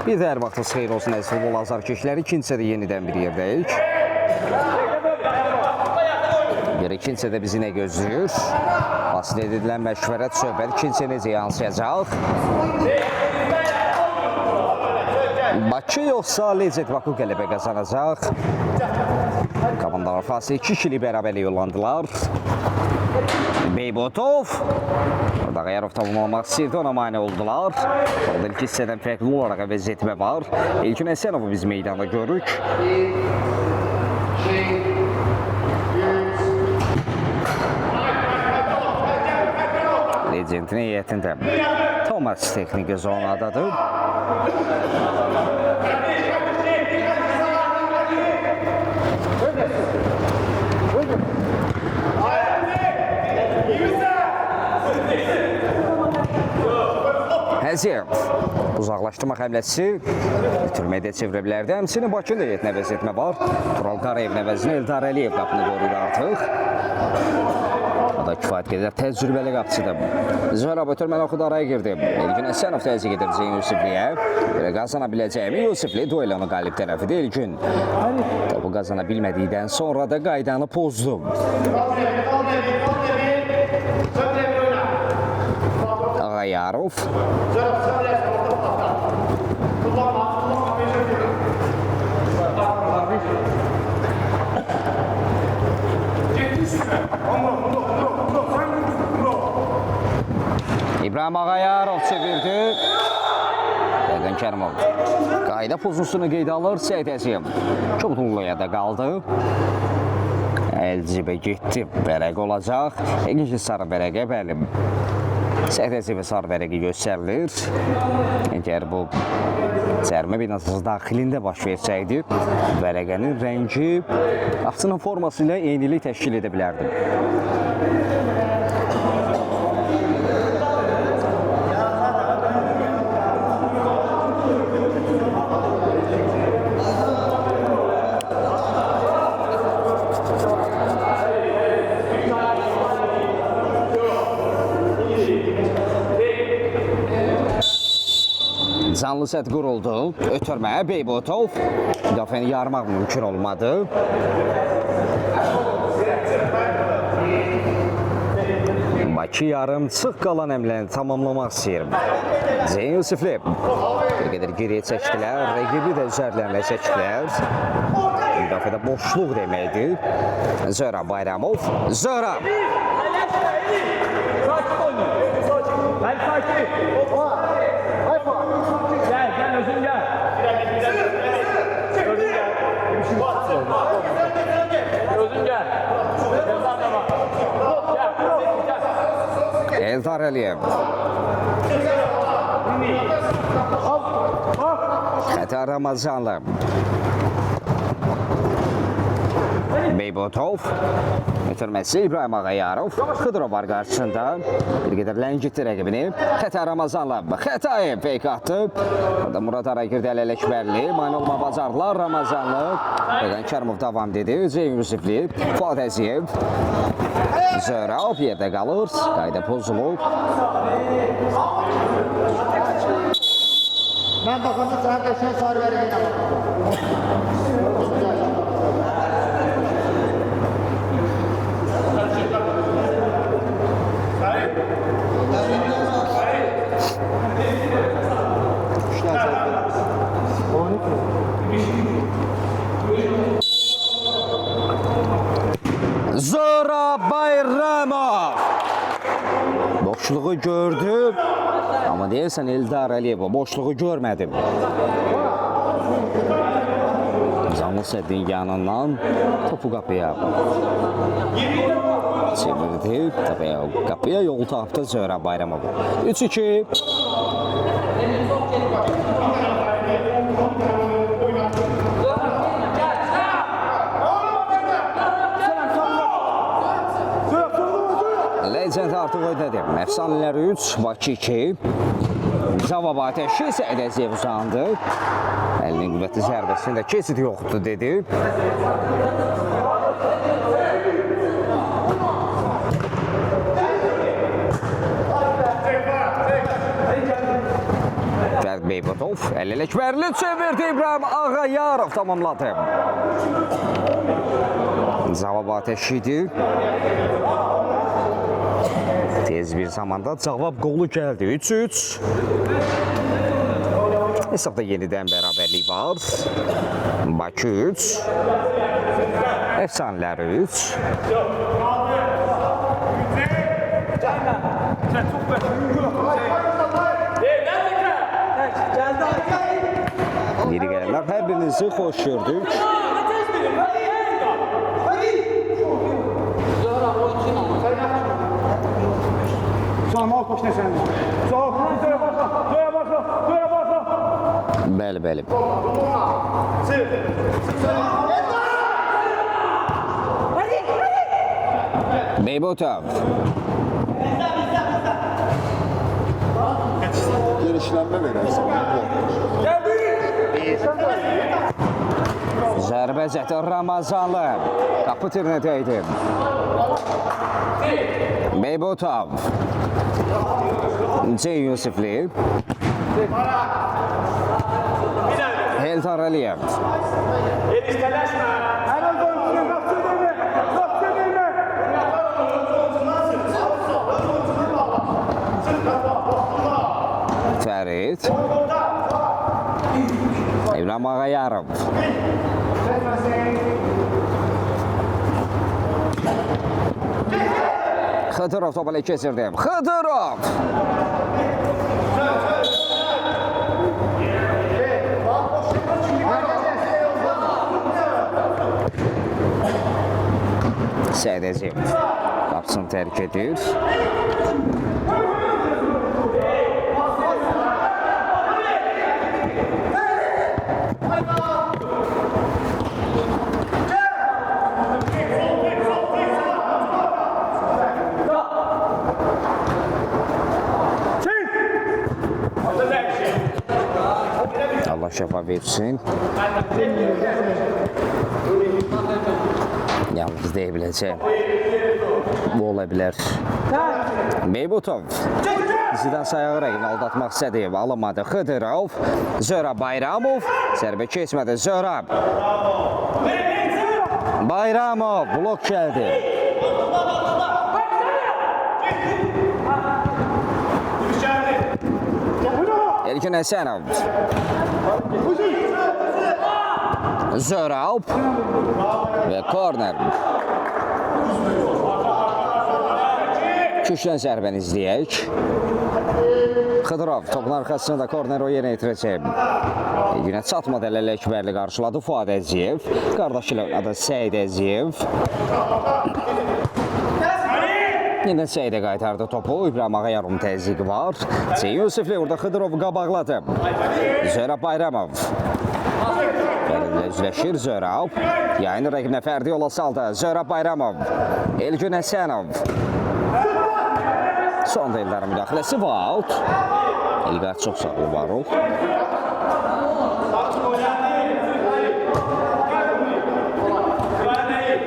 Bir də hər vaxtınız xeyir olsun əziz futbol azarkeşləri. İkincədə yenidən bir yerdəyik. İkincədə bizi nə gözləyir? Asil edilən məşvərət söhbət ikincə necə yansıyacaq? Bakı yoxsa Lezet Baku qələbə qazanacaq? Komandalar fasilə 2-2 bərabərlik yollandılar. Beybotov. Orada Qayarov tamamlamaq istəyirdi, ona mane oldular. Orada ilk hissədən fərqli olaraq vəziyyətmə var. İlkin Əsənovu biz meydanda görürük. Legendin heyətində Thomas texniki zonadadır. Həziyev uzaqlaşdırmaq həmləsi itirmədə çevirə bilərdi. Həmçinin Bakının heyətinə vəziyyətmə var. Tural Qarayevin əvəzinə Eldar Əliyev qapını qoruyur artıq. O da kifayət qədər təcrübəli qapıcıdır. Zörab ötürməni oxuda araya girdi. İlkin Əsənov təzyiq edir Zeyn Yusifliyə. Qazana biləcəyimi Yusifli duelonu qalib tərəfidir. İlkin topu qazana bilmədikdən sonra da qaydanı pozdu. Ağayarov. İbrahim Ağayarov çevirdi. Yəqin Kərimov qayda pozusunu qeydə alır. Səyid Əziyev Çubutluya da qaldı. Əlcibə getdi. Vərəq olacaq. İkinci sarı vərəqə bəli. Səyid Əziyevə sarı vərəqi göstərilir. Əgər bu cərmə binası daxilində baş versəydi, vərəqənin rəngi qapıcının forması ilə eynilik təşkil edə bilərdi. Canlı set quruldu. Ötürmə Beybotov. Müdafiəni yarmaq mümkün olmadı. Bakı yarım çıx qalan əmləni tamamlamaq istəyir. Zeyn Yusifli bir qədər geriyə çəkdilər. Rəqibi də üzərlərlə çəkdilər. Müdafiədə boşluq deməkdir. Zörab Bayramov. Zörab. Özün gel. Özün gel. Eldar Əliyev. Xəta Ramazanlı. Beybotov. Ötürməsi İbrahim Ağayarov. Xıdırov var qarşısında. Bir qədər ləngitdi rəqibini. Xəta Ramazanlı. Xətayev feyk atdı. Orada Murad Aragirdi Ələkbərli. Mane olma bacardılar. Ramazanlı. Yəqin Kərimov davam dedi. Zeyn Yusifli. Fuad Əziyev. Zörab yerdə qalır. Qayda pozulub. Mən baxanda sənə qəşəng sarı verəcəyəm. Zörab Bayramov boşluğu gördü. Amma deyirsən Eldar Əliyev boşluğu görmədim. Canlı sədin yanından topu qapıya çevirdi. Tabii qapıya yol tapdı Zörab Bayramov. 3-2. Legend artıq ödədi. Əfsanələr 3, Bakı 2. Cavab atəşi Səyid Əziyev uzandı. Əlinin qüvvətli zərbəsində kesit yoxdur dedi. Beybutov, Əliləkbərli çevirdi, İbrahim Ağayarov tamamladı. Cavab ateşidir. Tez bir zamanda cavab qolu gəldi. 3-3. Hesabda yenidən bərabərlik var. Bakı 3. Efsanələr 3. Yeni gələnlər, hər birinizi xoş gördük. Bəli, bəli. Beybutov. Genişlənmə verərsən. Zərbə zəti Ramazanlı. Qapı tirinə dəydi. Beybutov. C. Yusifli. Eldar Əliyev. Fərid. İbrahim Ağayarov. Xıdırov topu ilə keçirdi. Xıdırov. Sədəciv qapısını tərk edir. Allah şəfa versin. Yalnız deyə biləcəm. Bu ola bilər. Beybutov. Zidan sayağı rəqini aldatmaq istədi. Alınmadı. Xıdırov. Zöhrab Bayramov. Zərbə keçmədi. Zöhrab. Bayramov. Blok gəldi. Elkin Həsənov. Zöhrab və korner. Küşdən zərbəni izləyək. Xıdırov topun arxasında korner o yerinə yetirəcək. Günə çatmadı Əliləkbərli qarşıladı Fuad Əziyev. Qardaşı ilə adı Səid Əziyev. Yenə Səidə qaytardı topu. İbrahim Ağayarovun təzyiqi var. C. Yusifli orada Xıdırovu qabaqladı. Zöhrab Bayramov. Fəridlə üzləşir Zöhrab. Yayını rəqibinə fərdi yola saldı. Zöhrab Bayramov. Elgün Həsənov. Son Eldarın müdaxiləsi Vaut. Elqat çox sağ ol, var ol.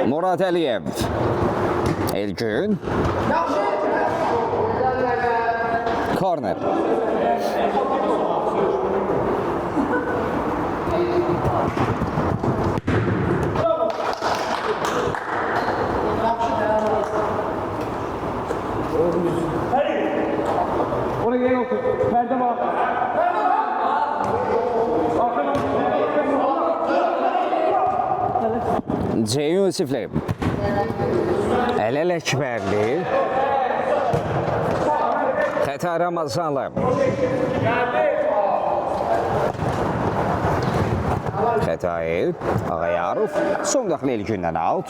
Murad Əliyev. Elgün. Korner. Onu gel oku. Perde bak. C. Yusifli. Əliləkbərli. Xəta Ramazanlı. Xətayı Ağayarov. Son daxil Elgündən out.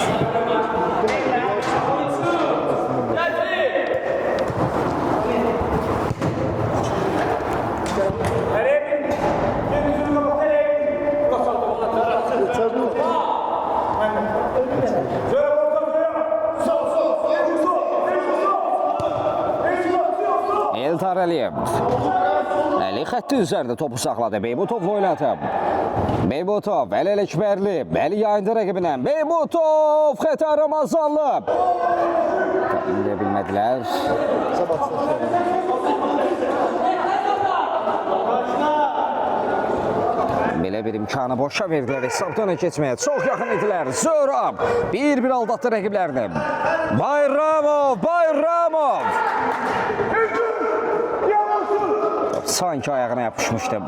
Eldar Əliyev. Əli xətti üzərində topu saxladı. Beybutov oynadı. Beybutov, Əliləkbərli. Əli yayındı rəqibinə. Beybutov, Xəta Ramazanlı. İndiyə bilmədilər. gözəl bir imkanı boşa verdilər. Hesabda öne keçməyə çox yaxın idilər. Zörab 1-1 aldatdı rəqiblərini. Bayramov! Sanki ayağına yapışmışdı.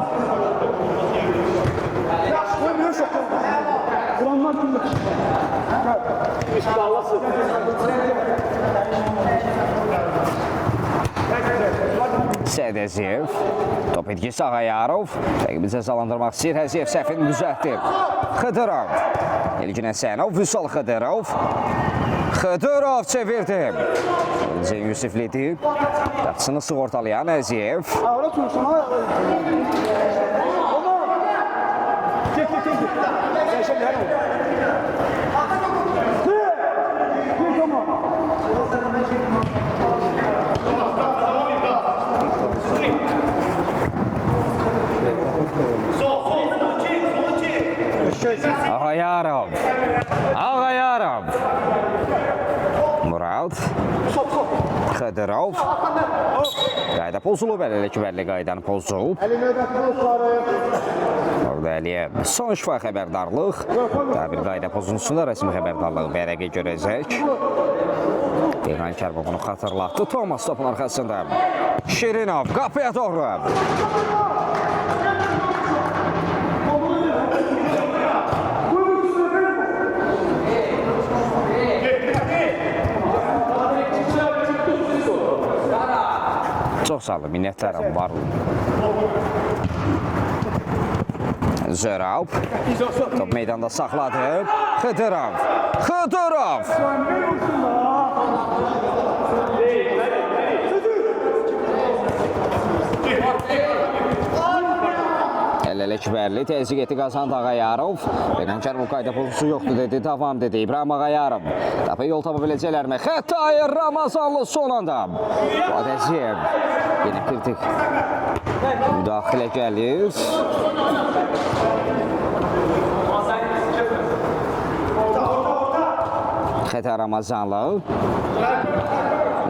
Sədeziyev, top etkisi Ağayarov, rəqibi cəzalandırmaq istəyir, Həziyev səhvini düzəltdi. Xıdırov, İlgin Həsənov, Vüsal Xıdırov çevirdi. Zeyn Yusiflidi, qapısını sığortalayan Həziyev. Ağayarov. Murad. Xıdırov. Qayda pozulub, əlli qaydanı pozulub. Orada Əliyev son şifa xəbərdarlıq. Daha bir qayda pozuntusunda rəsmi xəbərdarlığı bərəqi görəcək. İlhan Kərimov bunu xatırlatdı. Thomas topun arxasında. Şirinov qapıya doğru. Çox sağ olun, minnətlərim var. Zörab top meydanda saxladı. Xıdırov. Əlləlik bərli, təzyiq etdi qazandı Ağayarov. İlhan Kərimov qayda pozuntusu yoxdur dedi, davam dedi. İbrahim Ağayarov. Tapı yol tapa biləcəklərmi? Xətai Ramazanlı son anda. Vadəziyev. Yine kritik müdaxilə gəlir. Xətai Ramazanlı.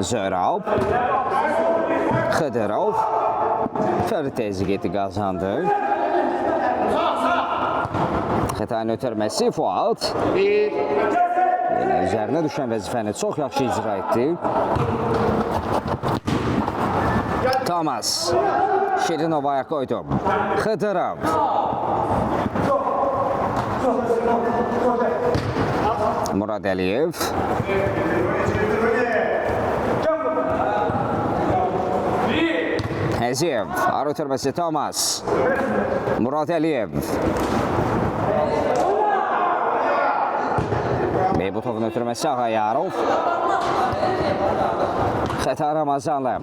Zörab. Xıdırov. Fərdi təzyiq etdi qazandı. Xətainin ötürməsi Fuad. Üzərinə düşən vəzifəni çox yaxşı icra etdi. Thomas. Şirinov ayaq qoydu. Xıdırov. Murad Əliyev. Həziyev. Arı ötürməsi Thomas. Murad Əliyev. Beybutovun ötürməsi Ağayarov. Xətai Ramazanlı.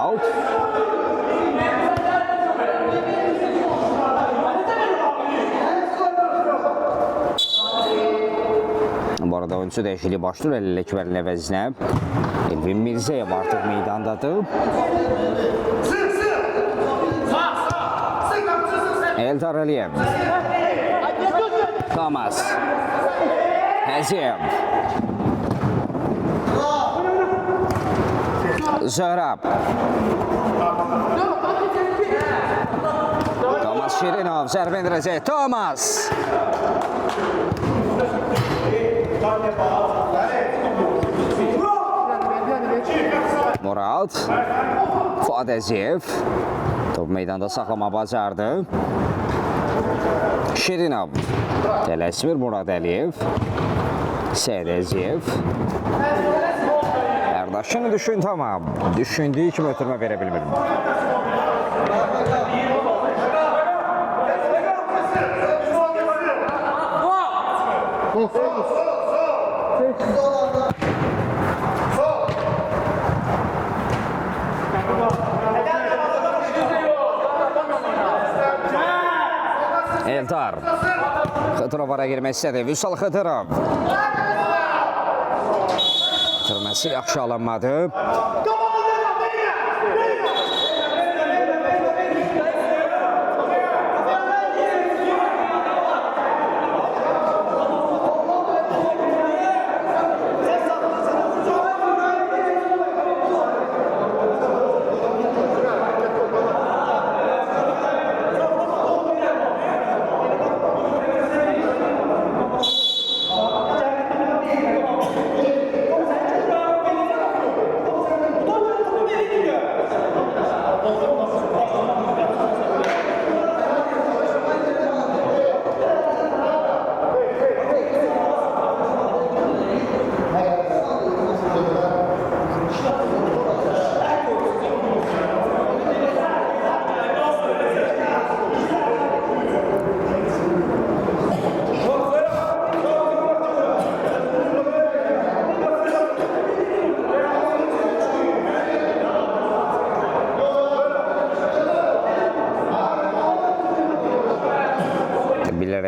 Out. Bu arada oyuncu dəyişikliyi başlayır əlillik vərinin əvəzinə. Elvin Mirzəyev artıq meydandadır. Eldar Əliyev. Thomas. Həziyev. Zörab. Thomas Şirinov zərbə endirəcək. Thomas. Murad. Fuad Əziyev. Top meydanda saxlama bacardı. Şirinov. Tələsmir Murad Əliyev. Səid Əziyev. Erdaşını düşün tamam. Düşündüyü kimi ötürmə verə bilmirim. Eldar. Xıdırov ara girmək istədi. Vüsal Xıdırov. Bitirməsi yaxşı alınmadı.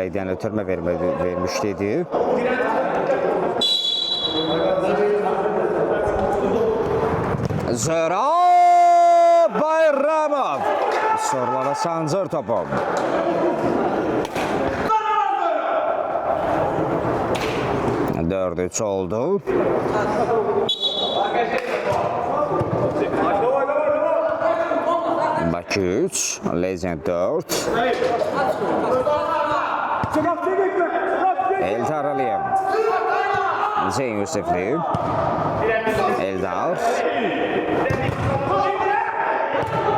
Saidyan ötürmə vermiş dedi. Zörab Bayramov sorulara sancır topu. Dördü üç oldu. Bakı 3, Legend 4. Eldar Aliyev. Zeyn Yusufli. Eldar.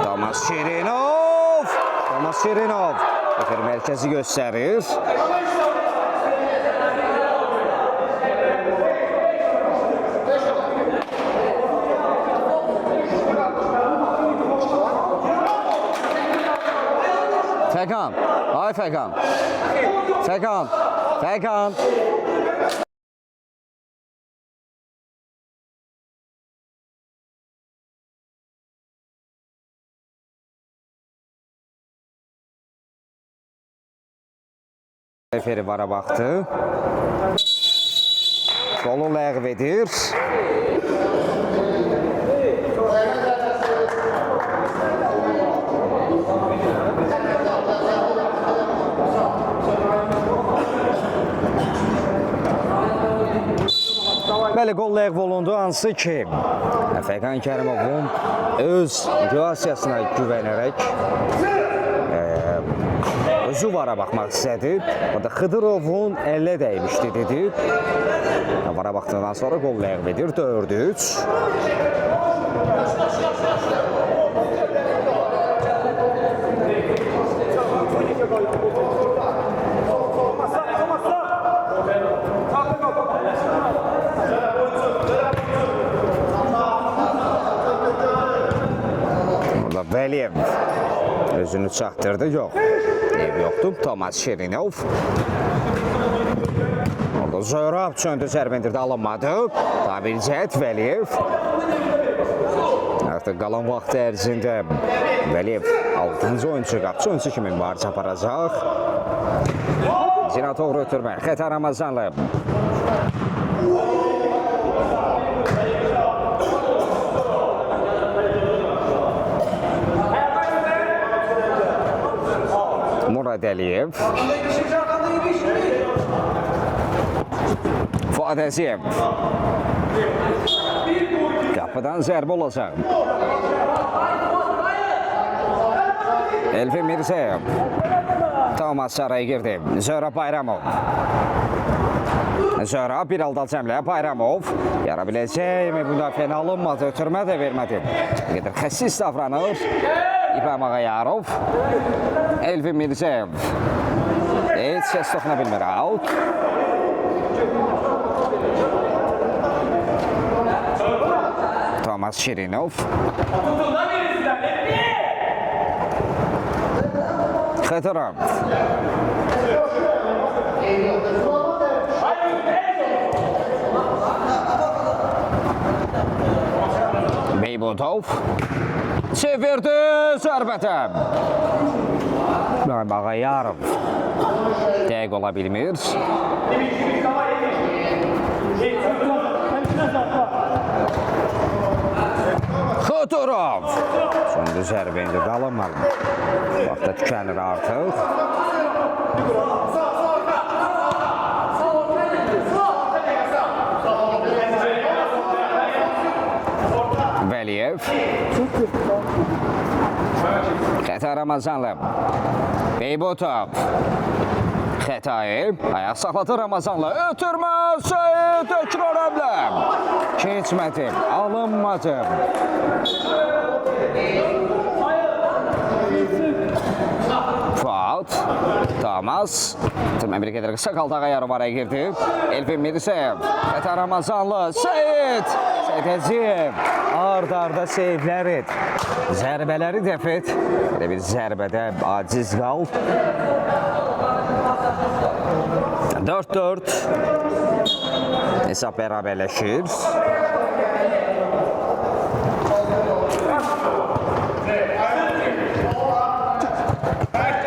Tomas Şirinov. Tomas Şirinov. Efendim merkezi gösterir. Fəqan, ay Fəqan. Fəqan, Fəqan. Referi vara baxdı. Qolu ləğv edir. Bəli, qol ləğv olundu, hansı ki Fəqan Kərimovun öz motivasiyasına güvənərək özü vara baxmaq istədi. Orada Xıdırovun ələ dəymişdi dedi. Vara baxdıqdan sonra qol ləğv edir, 4-3. Vəliyev özünü çatdırdı, yox. Ev yoxdur, Tomas Şirinov. Orada Zörab çöndü, zərbendirdə alınmadı. Tabil cəhət Vəliyev. Artıq qalan vaxt ərzində Vəliyev 6-cı oyuncu, qapçı oyuncu kimi mübarizə aparacaq. Zina doğru ötürmə, Xəta Ramazanlı. Murad Əliyev. Fuad Əziyev. Qapıdan zərbə olacaq. Elvin Mirzəyev. Tomas saraya girdi. Zörab Bayramov. Zörab bir halda cəmləyə Bayramov. Yara biləcəkmi? Müdafiəni alınmadı, ötürmə də vermədi. Bir qədər xəsis davranır. İbrahim Ağayarov. Elvin Mirzəyev. Heç səs toxuna bilmir. Out. Tomas Şirinov. Xətirov. Beybudov. Çevirdi zərbətə. İbrahim Ağayarov. Dəqiq ola bilmir. Xətirov. Sonunda zərbə indi qalınmalı. Vaxtda tükənir artıq. Vəliyev. Xəta Ramazanlı. Beybutov. Xətayi. Ayaq saxladı Ramazanlı. Ötürmə Seyid Ökrərəmlə. Keçmədi. Alınmadı. Fuad. Tomas. Təmən bir qədər qısa qaldı. Ağayarov araya girdi. Elvin Mirzəyev. Xəta Ramazanlı. Seyid. Seyid Əziyev. Ard-arda seyvlər et. Zərbələri dəf et. Belə bir zərbədə aciz qal. 4-4. Hesab bərabərləşir.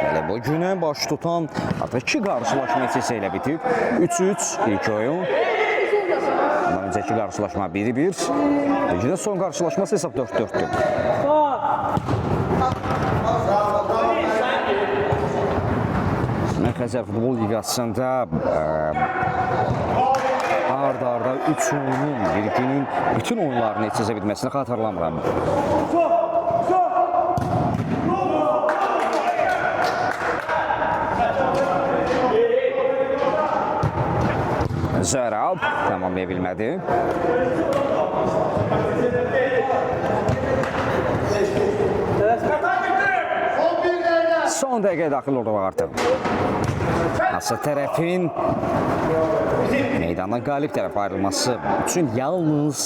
Elə bu günü Hissəsindən baş tutan artıq 2 qarşılaşma neçəsi ilə bitib. 3-3 ilk oyun. Bundan öncəki qarşılaşma 1-1. Ligin son qarşılaşması hesab 4-4-dür. Xəzər Futbol Liqasında arda-arda 3 oyunun, bir günün bütün oyunların neçəsə bitməsini xatırlamıram. Zərab tamamlaya bilmədi. Son dəqiqə daxil oldu artıq. Asıl tərəfin meydandan qalib tərəf ayrılması üçün yalnız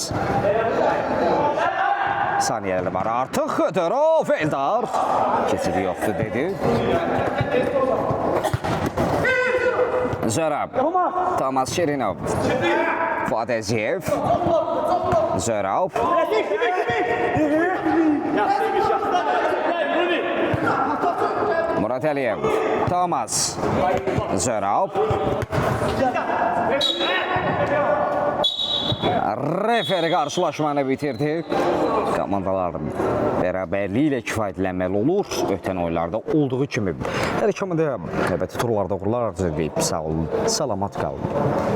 saniyələri var. Artıq Xıdırov, Eldar keçidi yoxdur dedi. Zərab, Tomas Şirinov, Fuad Əziyev, Zərab, Murat Əliyev, Tomas, Zərab, referi qarşılaşmanı bitirdi. Komandaların bərabərliyi ilə kifayətlənməli olur. Ötən oyunlarda olduğu kimi. Hər komanda növbəti turlarda uğurlar arzu edib. Sağ olun, salamat qalın.